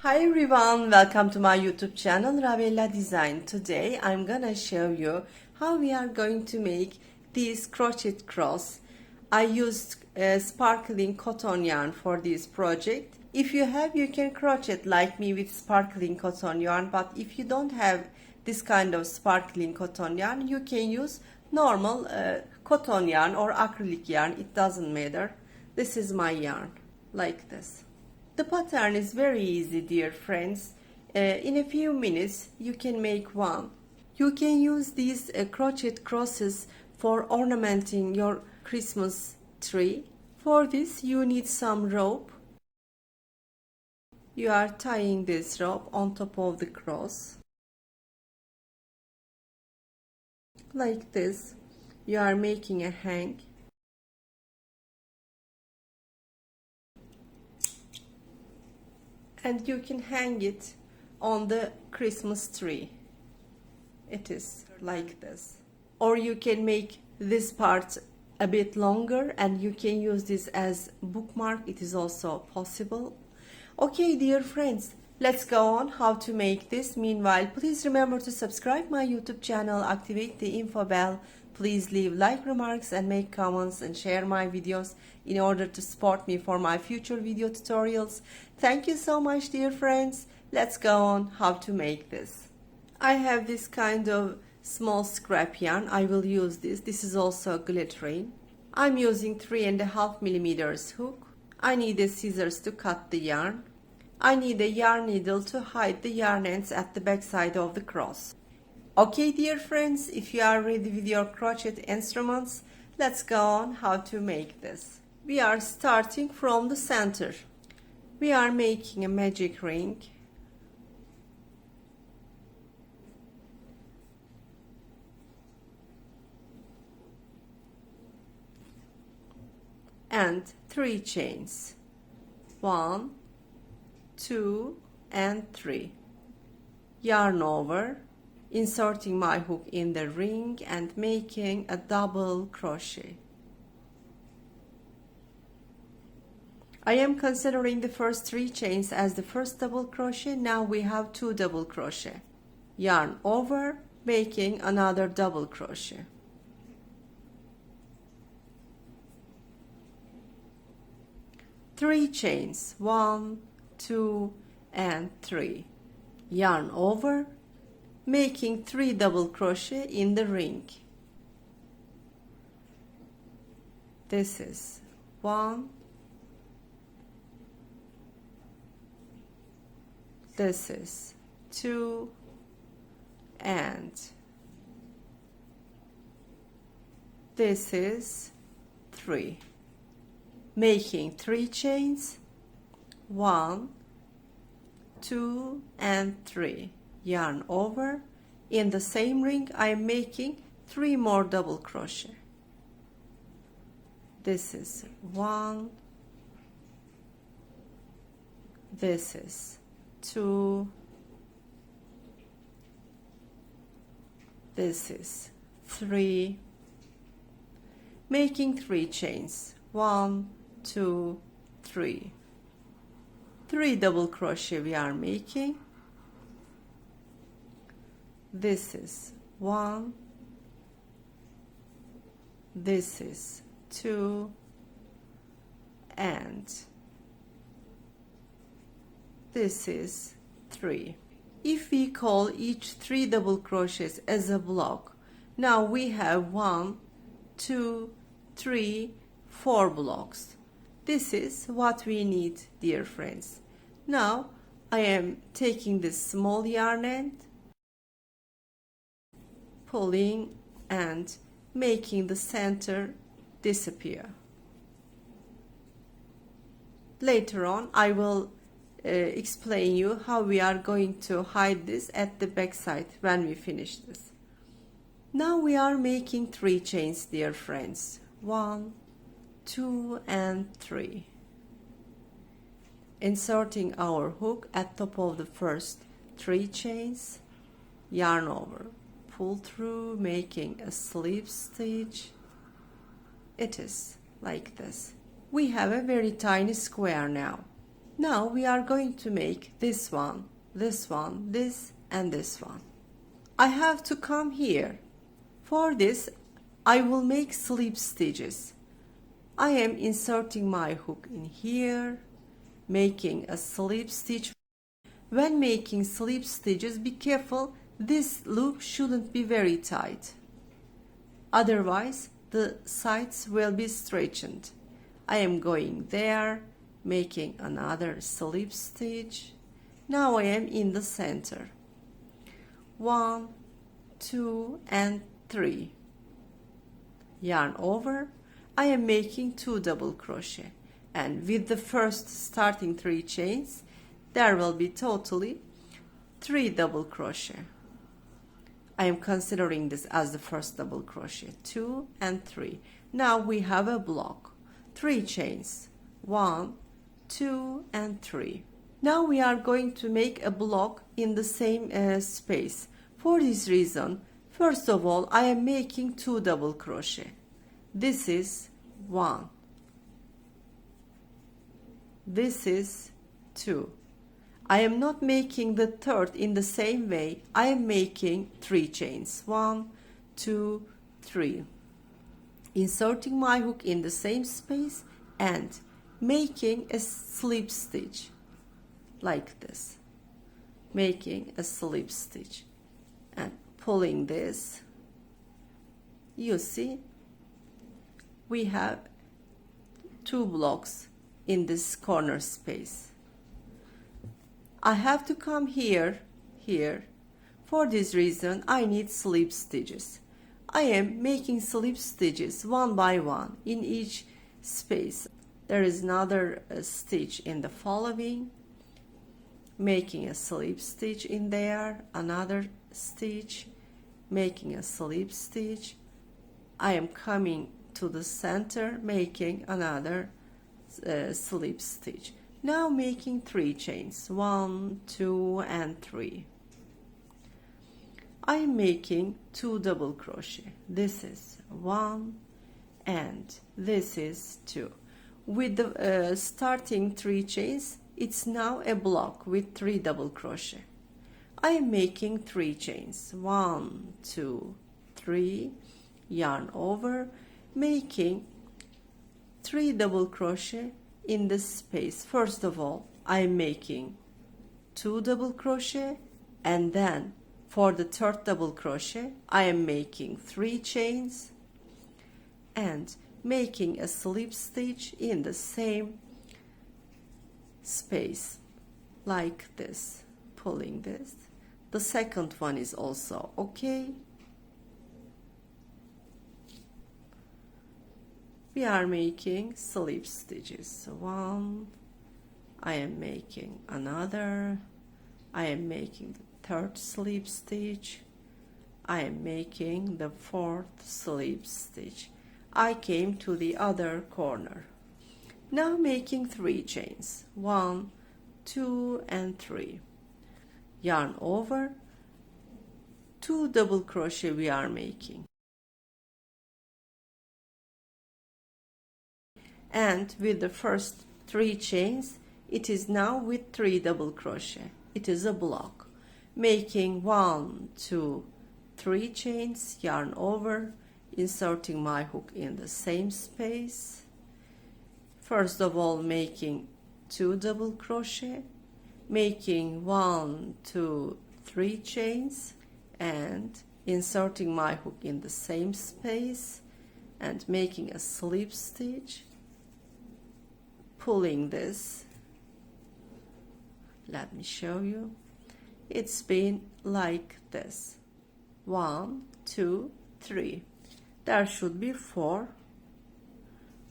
Hi everyone, welcome to my YouTube channel Ravella Design. Today I'm gonna show you how we are going to make these crochet cross. I used sparkling cotton yarn for this project. If you have, you can crochet like me with sparkling cotton yarn, but if you don't have this kind of sparkling cotton yarn, you can use normal cotton yarn or acrylic yarn, it doesn't matter. This is my yarn, like this. The pattern is very easy, dear friends. In a few minutes you can make one. You can use these crochet crosses for ornamenting your Christmas tree. For this you need some rope. You are tying this rope on top of the cross. Like this. You are making a hang. And you can hang it on the Christmas tree. It is like this. Or you can make this part a bit longer and you can use this as bookmark. It is also possible. Okay, dear friends, let's go on how to make this. Meanwhile, please remember to subscribe my YouTube channel, activate the info bell. Please leave like remarks and make comments and share my videos in order to support me for my future video tutorials. Thank you so much, dear friends. Let's go on how to make this. I have this kind of small scrap yarn. I will use this. This is also glittering. I'm using 3.5 millimeters hook. I need the scissors to cut the yarn. I need a yarn needle to hide the yarn ends at the back side of the cross. Okay, dear friends, if you are ready with your crochet instruments, let's go on how to make this. We are starting from the center. We are making a magic ring. And 3 chains. 1, 2, and 3. Yarn over. Inserting my hook in the ring and making a double crochet. I am considering the first 3 chains as the first double crochet. Now we have 2 double crochet. Yarn over, making another double crochet. Three chains, 1, 2, and 3. Yarn over, making 3 double crochet in the ring. This is 1, this is 2, and this is 3. Making 3 chains, 1, 2, and 3. Yarn over. In the same ring I am making 3 more double crochet. This is 1, this is 2, this is 3, making 3 chains, 1, 2, 3. 3 double crochet we are making. This is 1, this is 2, and this is 3. If we call each 3 double crochets as a block, now we have 1, 2, 3, 4 blocks. This is what we need, dear friends. Now I am taking this small yarn end, pulling and making the center disappear. Later on I will explain you how we are going to hide this at the back side when we finish this. Now we are making 3 chains, dear friends. 1, 2, and 3. Inserting our hook at top of the first 3 chains, yarn over, pull through, making a slip stitch. It is like this. We have a very tiny square now. Now we are going to make this one, this one, this and this one. I have to come here. For this I will make slip stitches. I am inserting my hook in here, making a slip stitch. When making slip stitches, be careful, this loop shouldn't be very tight. Otherwise, the sides will be straightened. I am going there, making another slip stitch. Now I am in the center. 1, 2 and 3. Yarn over. I am making 2 double crochet, and with the first starting 3 chains there will be totally 3 double crochet. I am considering this as the first double crochet, 2 and 3. Now we have a block, 3 chains, 1, 2 and 3. Now we are going to make a block in the same space. For this reason, first of all, I am making 2 double crochet. This is 1. This is 2. I am not making the third in the same way. I am making 3 chains. 1, 2, 3. Inserting my hook in the same space and making a slip stitch like this. Making a slip stitch and pulling this. You see, we have 2 blocks in this corner space. I have to come here. For this reason, I need slip stitches. I am making slip stitches one by one in each space. There is another stitch in the following, making a slip stitch in there, another stitch, making a slip stitch. I am coming to the center, making another slip stitch. Now making 3 chains, 1, 2 and 3. I am making 2 double crochet. This is 1 and this is 2. With the starting 3 chains, it's now a block with 3 double crochet. I am making 3 chains, 1, 2, 3, yarn over, making 3 double crochet in this space. First of all, I am making 2 double crochet, and then for the third double crochet I am making 3 chains and making a slip stitch in the same space like this, pulling this. The second one is also okay. We are making slip stitches. 1, I am making another, I am making the third slip stitch, I am making the fourth slip stitch. I came to the other corner. Now making 3 chains, 1, 2 and 3. Yarn over, 2 double crochet we are making. And with the first 3 chains, it is now with 3 double crochet. It is a block. Making 1, 2, 3 chains, yarn over, inserting my hook in the same space. First of all, making 2 double crochet, making 1, 2, 3 chains, and inserting my hook in the same space and making a slip stitch, pulling this. Let me show you. It's been like this. 1, 2, 3. There should be 4.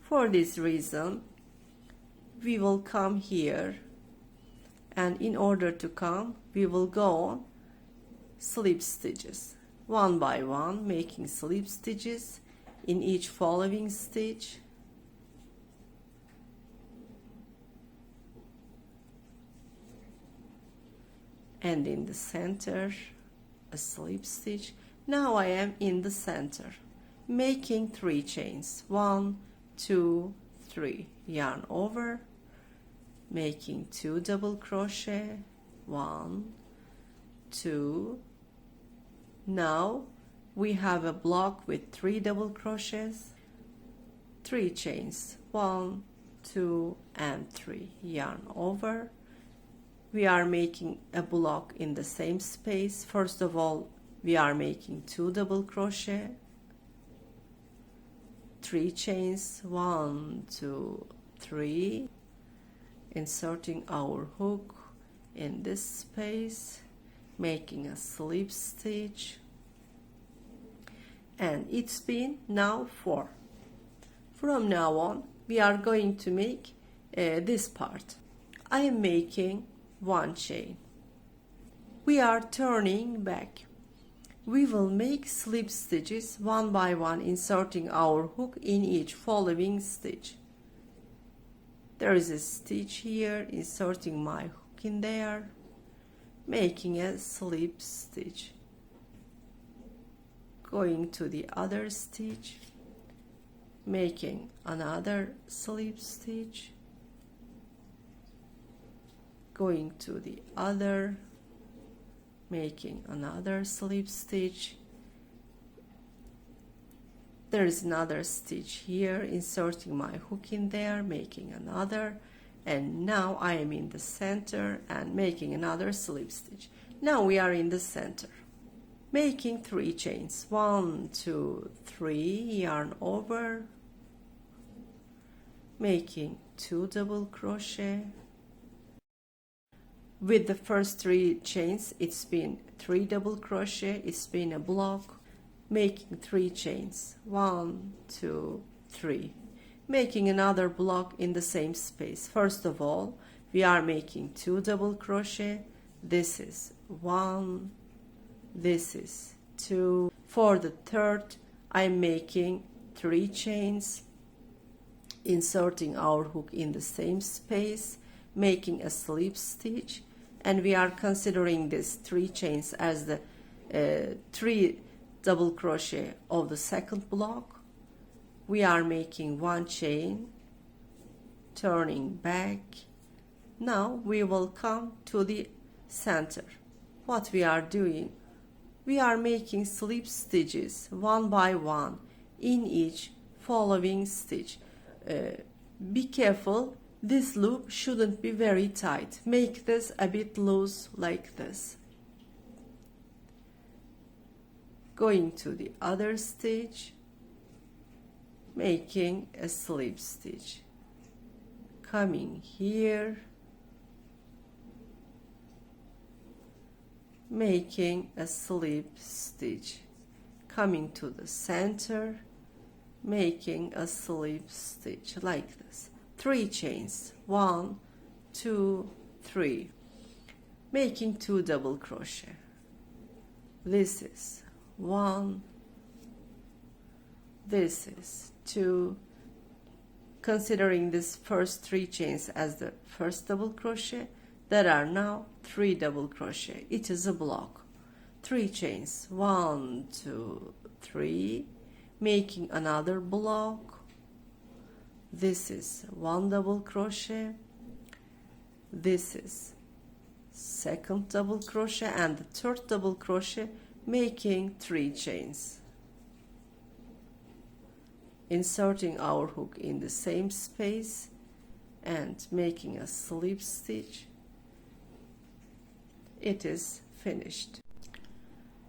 For this reason, we will come here, and in order to come, we will go on slip stitches, one by one, making slip stitches in each following stitch. And in the center, a slip stitch. Now I am in the center, making 3 chains, 1, 2, 3, yarn over, making 2 double crochet, 1, 2. Now we have a block with 3 double crochets, 3 chains, 1, 2 and 3, yarn over. We are making a block in the same space. First of all, we are making 2 double crochet, 3 chains, 1, 2, 3, inserting our hook in this space, making a slip stitch, and it's been now 4. From now on we are going to make this part. I am making 1 chain. We are turning back. We will make slip stitches one by one, inserting our hook in each following stitch. There is a stitch here, inserting my hook in there, making a slip stitch, going to the other stitch, making another slip stitch, going to the other, making another slip stitch. There is another stitch here, inserting my hook in there, making another, and now I am in the center and making another slip stitch. Now we are in the center, making 3 chains, 1, 2, 3, yarn over, making 2 double crochet. With the first 3 chains, it's been 3 double crochet, it's been a block, making 3 chains, 1, 2, 3, making another block in the same space. First of all, we are making 2 double crochet. This is 1, this is 2. For the third, I'm making 3 chains, inserting our hook in the same space, making a slip stitch, and we are considering this 3 chains as the 3 double crochet of the second block. We are making 1 chain, turning back. Now we will come to the center. What we are doing, we are making slip stitches one by one in each following stitch. Be careful, this loop shouldn't be very tight. Make this a bit loose like this. Going to the other stitch, making a slip stitch, coming here, making a slip stitch, coming to the center, making a slip stitch like this. 3 chains, 1, 2, 3, making 2 double crochet. This is 1, this is 2, considering this first 3 chains as the first double crochet. There are now 3 double crochet. It is a block. 3 chains, 1, 2, 3, making another block. This is 1 double crochet, this is second double crochet, and the third double crochet, making 3 chains, inserting our hook in the same space and making a slip stitch. It is finished.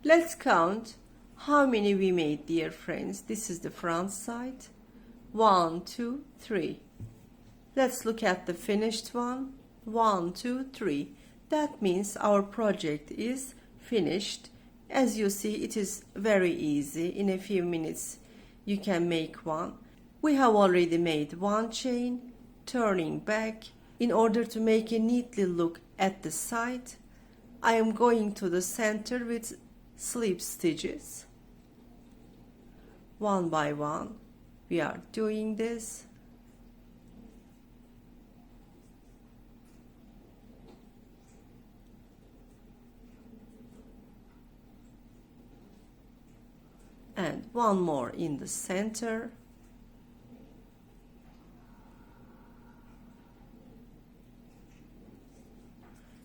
Let's count how many we made, dear friends. This is the front side. 1, 2, 3. Let's look at the finished one. 1, 2, 3. That means our project is finished. As you see, it is very easy. In a few minutes you can make one. We have already made 1 chain, turning back. In order to make a neatly look at the side, I am going to the center with slip stitches. One by one we are doing this. And one more in the center.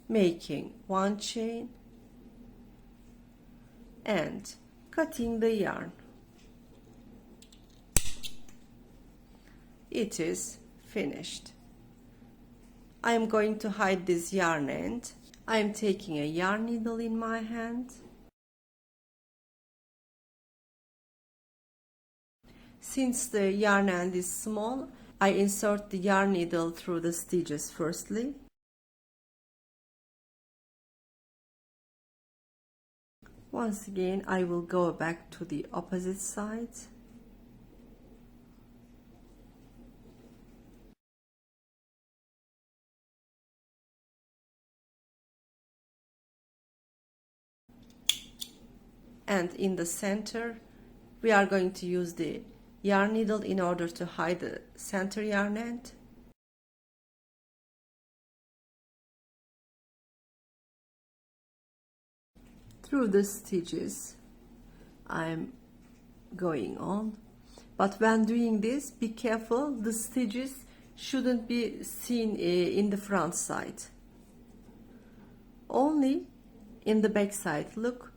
making one chain and cutting the yarn. It is finished. I am going to hide this yarn end. I am taking a yarn needle in my hand. Since the yarn end is small, I insert the yarn needle through the stitches firstly. Once again, I will go back to the opposite side. And in the center, we are going to use the yarn needle in order to hide the center yarn end. Through the stitches I'm going on, but when doing this, be careful, the stitches shouldn't be seen in the front side, only in the back side. Look,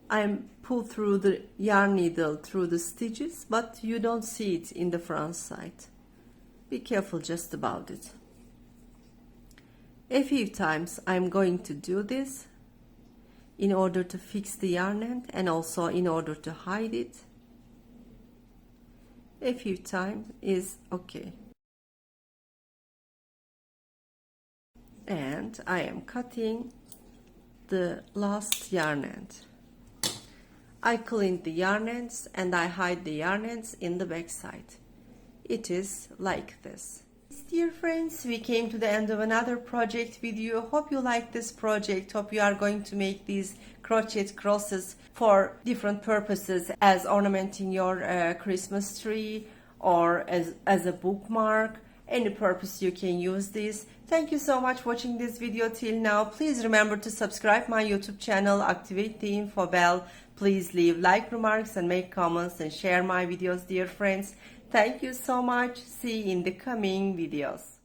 I'm pull through the yarn needle through the stitches, but you don't see it in the front side. Be careful just about it. A few times I'm going to do this in order to fix the yarn end and also in order to hide it. A few times is okay. And I am cutting the last yarn end. I cleaned the yarn ends and I hide the yarn ends in the back side. It is like this. Dear friends, we came to the end of another project video. Hope you like this project. Hope you are going to make these crochet crosses for different purposes, as ornamenting your Christmas tree or as a bookmark. Any purpose you can use this. Thank you so much for watching this video till now. Please remember to subscribe my YouTube channel, activate the info bell. Please leave like remarks and make comments and share my videos, dear friends. Thank you so much. See you in the coming videos.